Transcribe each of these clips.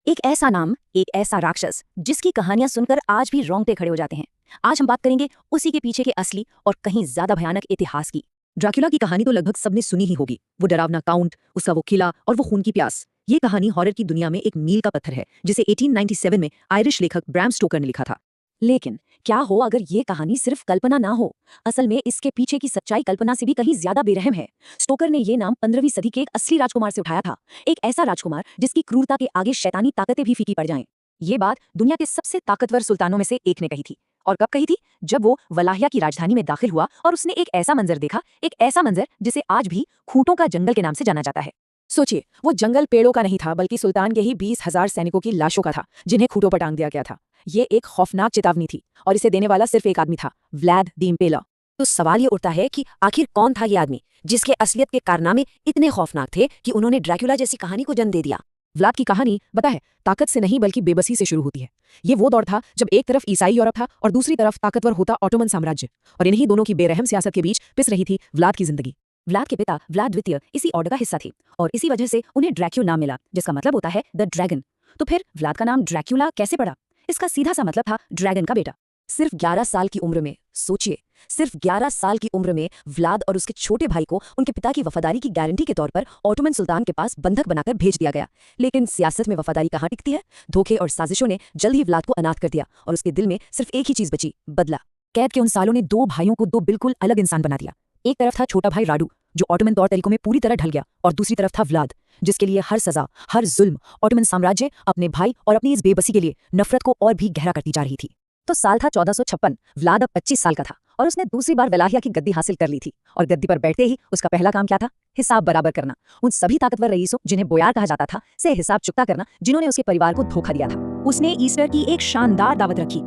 एक ऐसा नाम, एक ऐसा राक्षस जिसकी कहानियां सुनकर आज भी रोंगटे खड़े हो जाते हैं। आज हम बात करेंगे उसी के पीछे के असली और कहीं ज्यादा भयानक इतिहास की। ड्रैकुला की कहानी तो लगभग सबने सुनी ही होगी। वो डरावना काउंट, उसका वो किला और वो खून की प्यास। ये कहानी हॉरर की दुनिया में एक मील का पत्थर है, जिसे 1897 में आयरिश लेखक ब्रैम स्टोकर ने लिखा था। लेकिन क्या हो अगर ये कहानी सिर्फ कल्पना ना हो? असल में इसके पीछे की सच्चाई कल्पना से भी कहीं ज्यादा बेरहम है। स्टोकर ने ये नाम 15वीं सदी के एक असली राजकुमार से उठाया था। एक ऐसा राजकुमार जिसकी क्रूरता के आगे शैतानी ताकतें भी फीकी पड़ जाएं। ये बात दुनिया के सबसे ताकतवर सुल्तानों में से एक ने कही थी। और कब कही थी? जब वो वलाहिया की राजधानी में दाखिल हुआ और उसने एक ऐसा मंजर देखा, एक ऐसा मंजर जिसे आज भी खूंटों का जंगल के नाम से जाना जाता है। सोचिए, वो जंगल पेड़ों का नहीं था, बल्कि सुल्तान के ही 20,000 सैनिकों की लाशों का था, जिन्हें खूंटों पर टांग दिया गया था। ये एक खौफनाक चेतावनी थी, और इसे देने वाला सिर्फ एक आदमी था, व्लाद द इम्पेलर। तो सवाल ये उठता है कि आखिर कौन था ये आदमी जिसके असलियत के कारनामे इतने खौफनाक थे कि उन्होंने ड्रैकुला जैसी कहानी को जन्म दे दिया। व्लाद की कहानी पता है, ताकत से नहीं बल्कि बेबसी से शुरू होती है। ये वो दौर था जब एक तरफ ईसाई यूरोप था और दूसरी तरफ ताकतवर होता ऑटोमन साम्राज्य, और इन्हीं दोनों की बेरहम सियासत के बीच पिस रही थी व्लाद की जिंदगी। व्लाद के पिता व्लाद द्वितीय इसी ऑर्डर का हिस्सा थे और इसी वजह से उन्हें ड्रैक्यू नाम मिला, जिसका मतलब होता है द ड्रैगन। तो फिर व्लाद का नाम ड्रैक्यूला कैसे पड़ा? इसका सीधा सा मतलब था ड्रैगन का बेटा। सिर्फ 11 साल की उम्र में, सोचिए, सिर्फ 11 साल की उम्र में व्लाद और उसके छोटे भाई को उनके पिता की वफादारी की गारंटी के तौर पर ऑटोमन सुल्तान के पास बंधक बनाकर भेज दिया गया। लेकिन सियासत में वफादारी कहाँ टिकती है? धोखे और साजिशों ने जल्द ही व्लाद को अनाथ कर दिया और उसके दिल में सिर्फ एक ही चीज बची, बदला। कैद के उन सालों ने दो भाइयों को दो बिल्कुल अलग इंसान बना दिया। एक तरफ था छोटा भाई राडू, जो ऑटोमन तौर तरीकों में पूरी तरह ढल गया, और दूसरी तरफ था व्लाद, जिसके लिए हर सजा, हर जुल्म ऑटोमन साम्राज्य अपने भाई और अपनी इस बेबसी के लिए नफरत को और भी गहरा करती जा रही थी। तो साल था 1456। व्लाद अब 25 साल का था और उसने दूसरी बार वलाहिया की गद्दी हासिल कर ली थी। और गद्दी पर बैठते ही उसका पहला काम क्या था? हिसाब बराबर करना। उन सभी ताकतवर रईसों, जिन्हें बोयार कहा जाता था, से हिसाब चुकता करना, जिन्होंने उसके परिवार को धोखा दिया था। उसने ईस्टर की एक शानदार दावत रखी,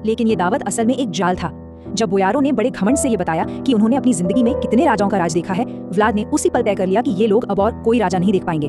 लेकिन ये दावत असल में एक जाल था। जब बोयारों ने बड़े घमंड से ये बताया कि उन्होंने अपनी जिंदगी में कितने राजाओं का राज देखा है, व्लाद ने उसी पल तय कर लिया कि ये लोग अब और कोई राजा नहीं देख पाएंगे।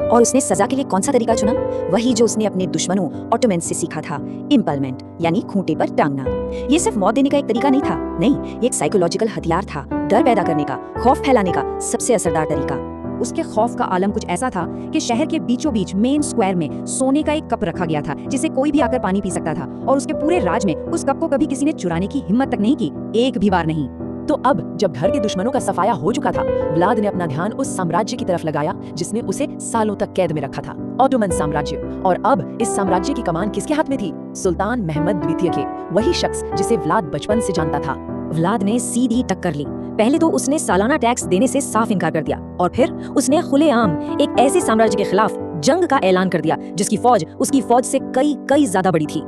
और उसने सजा के लिए कौन सा तरीका चुना? वही जो उसने अपने दुश्मनों ऑटोमन से सीखा था, इम्पलमेंट, यानी खूंटे पर टांगना। ये सिर्फ मौत देने का एक तरीका नहीं था, नहीं, ये एक साइकोलॉजिकल हथियार था, डर पैदा करने का, खौफ फैलाने का सबसे असरदार तरीका। उसके खौफ का आलम कुछ ऐसा था कि शहर के बीचों बीच मेन स्क्वायर में सोने का एक कप रखा गया था, जिसे कोई भी आकर पानी पी सकता था, और उसके पूरे राज में उस कप को कभी किसी ने चुराने की हिम्मत तक नहीं की, एक भी बार नहीं। तो अब जब घर के दुश्मनों का सफाया हो चुका था, व्लाद ने अपना ध्यान उस साम्राज्य की तरफ लगाया जिसने उसे सालों तक कैद में रखा था, ऑटोमन साम्राज्य। और अब इस साम्राज्य की कमान किसके हाथ में थी? सुल्तान महमद द्वितीय के, वही शख्स जिसे व्लाद बचपन से जानता था। व्लाद ने सीधी टक्कर ली। पहले तो उसने सालाना टैक्स देने से साफ इनकार कर दिया, और फिर उसने खुलेआम एक ऐसे साम्राज्य के खिलाफ जंग का ऐलान कर दिया जिसकी फौज उसकी फौज से कई ज्यादा बड़ी थी।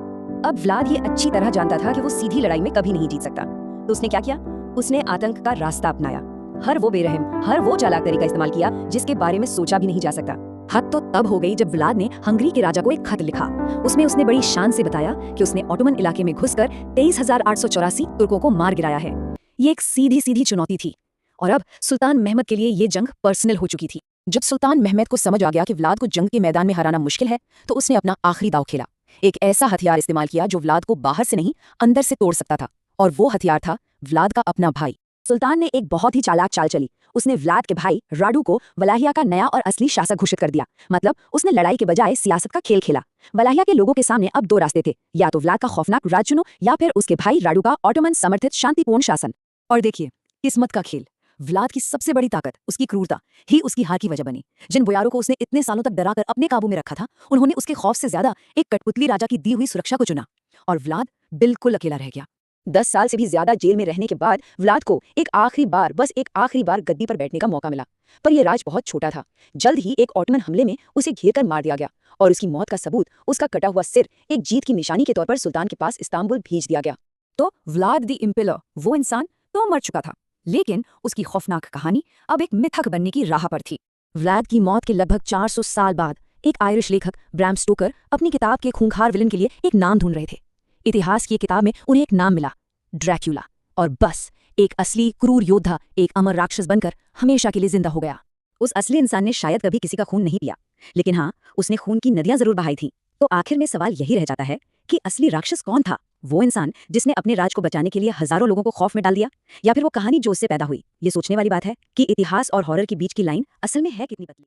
अब व्लाद ये अच्छी तरह जानता था कि वो सीधी लड़ाई में कभी नहीं जीत सकता। तो उसने क्या किया? उसने आतंक का रास्ता अपनाया। हर वो बेरहम, हर वो चालाक तरीका इस्तेमाल किया जिसके बारे में सोचा भी नहीं जा सकता। हद तो तब हो गई जब व्लाद ने हंगरी के राजा को एक खत लिखा। उसमें उसने बड़ी शान से बताया कि उसने ऑटोमन इलाके में घुसकर 23,884 तुर्कों को मार गिराया है। ये एक सीधी सीधी चुनौती थी, और अब सुल्तान महमद के लिए ये जंग पर्सनल हो चुकी थी। जब सुल्तान महमद को समझ आ गया कि व्लाद को जंग के मैदान में हराना मुश्किल है, तो उसने अपना आखिरी दांव खेला। एक ऐसा हथियार इस्तेमाल किया जो व्लाद को बाहर से नहीं, अंदर से तोड़ सकता था, और वो हथियार था व्लाद का अपना भाई। सुल्तान ने एक बहुत ही चालाक चाल चली। उसने व्लाद के भाई राडू को वलाहिया का नया और असली शासक घोषित कर दिया। मतलब उसने लड़ाई के बजाय सियासत का खेल खेला। वलाहिया के लोगों के सामने अब दो रास्ते थे, या तो व्लाद का खौफनाक राज चुनो, या फिर उसके भाई राडू का ऑटोमन समर्थित शांतिपूर्ण शासन। और देखिए, किस्मत का खेल। व्लाद की सबसे बड़ी ताकत, उसकी क्रूरता, ही उसकी हार की वजह बनी। जिन बोयारों को उसने इतने सालों तक डराकर अपने काबू में रखा था, उन्होंने उसके खौफ से ज्यादा एक कठपुतली राजा की दी हुई सुरक्षा को चुना, और व्लाद बिल्कुल अकेला रह गया। 10 साल से भी ज्यादा जेल में रहने के बाद व्लाद को एक आखिरी बार, बस एक आखिरी बार गद्दी पर बैठने का मौका मिला। पर यह राज बहुत छोटा था। जल्द ही एक ऑटोमन हमले में उसे घेर कर मार दिया गया, और उसकी मौत का सबूत, उसका कटा हुआ सिर, एक जीत की निशानी के तौर पर सुल्तान के पास इस्तांबुल भेज दिया गया। तो व्लाद द इम्पेलर, वो इंसान तो मर चुका था, लेकिन उसकी खौफनाक कहानी अब एक मिथक बनने की राह पर थी। व्लाद की मौत के लगभग 400 साल बाद एक आयरिश लेखक ब्रैम स्टोकर अपनी किताब के खूंखार विलन के लिए एक नाम ढूंढ रहे थे। इतिहास की किताब में उन्हें एक नाम मिला, ड्रैकुला। और बस, एक असली क्रूर योद्धा एक अमर राक्षस बनकर हमेशा के लिए जिंदा हो गया। उस असली इंसान ने शायद कभी किसी का खून नहीं पिया, लेकिन हाँ, उसने खून की नदियां जरूर बहाई थी। तो आखिर में सवाल यही रह जाता है कि असली राक्षस कौन था? वो इंसान जिसने अपने राज को बचाने के लिए हजारों लोगों को खौफ में डाल दिया, या फिर वो कहानी जो उससे पैदा हुई? ये सोचने वाली बात है कि इतिहास और हॉरर के बीच की लाइन असल में है कितनी पतली।